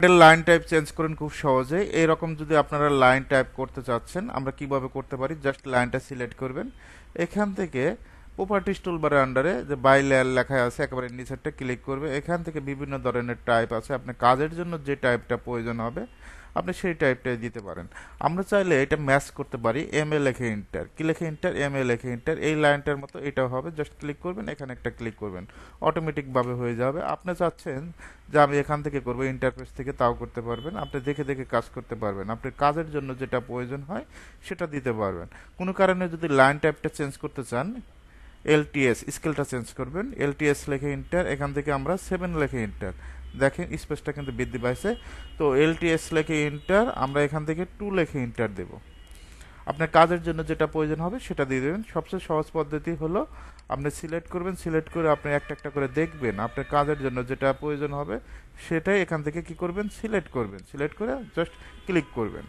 Line type change করেন খুব সহজে। এইরকম যদি আপনারা লাইন টাইপ করতে চাচ্ছেন, আমরা কিভাবে করতে পারি, জাস্ট লাইনটা সিলেক্ট করবেন। এখান থেকে প্রপার্টিস টুলবারের আন্ডারে যে বাই লেয়ার লেখা আছে একেবারে নিচেরটা ক্লিক করবে। এখান থেকে বিভিন্ন ধরনের টাইপ আছে, আপনি কাজের জন্য যে টাইপটা প্রয়োজন হবে আপনি সেই টাইপটাই দিতে পারেন। আমরা চাইলে এটা ম্যাচ করতে পারি এম এ লেখে ইন্টার, কি লেখে ইন্টার, এম এ লেখে ইন্টার, এই লাইনটার মতো এটাও হবে। জাস্ট ক্লিক করবেন, এখানে একটা ক্লিক করবেন, অটোমেটিকভাবে হয়ে যাবে। আপনি চাচ্ছেন যে আমি এখান থেকে করবো ইন্টারফেস থেকে, তাও করতে পারবেন। আপনি দেখে দেখে কাজ করতে পারবেন, আপনার কাজের জন্য যেটা প্রয়োজন হয় সেটা দিতে পারবেন। কোনো কারণে যদি লাইন টাইপটা চেঞ্জ করতে চান, এলটিএস স্কেলটা চেঞ্জ করবেন, এলটিএস লেখে ইন্টার, এখান থেকে আমরা 7 লেখে ইন্টার, দেখেন স্পেসটা কিন্তু বৃদ্ধি পাইছে। তো এলটিএস লেখে ইন্টার, আমরা এখান থেকে 2 লেখে ইন্টার দেব। আপনার কাজের জন্য যেটা প্রয়োজন হবে সেটা দিয়ে দেবেন। সবচেয়ে সহজ পদ্ধতি হলো আপনি সিলেক্ট করবেন, সিলেক্ট করে আপনি একটা একটা করে দেখবেন আপনার কাজের জন্য যেটা প্রয়োজন হবে সেটাই এখান থেকে কি করবেন, সিলেক্ট করবেন, সিলেক্ট করে জাস্ট ক্লিক করবেন।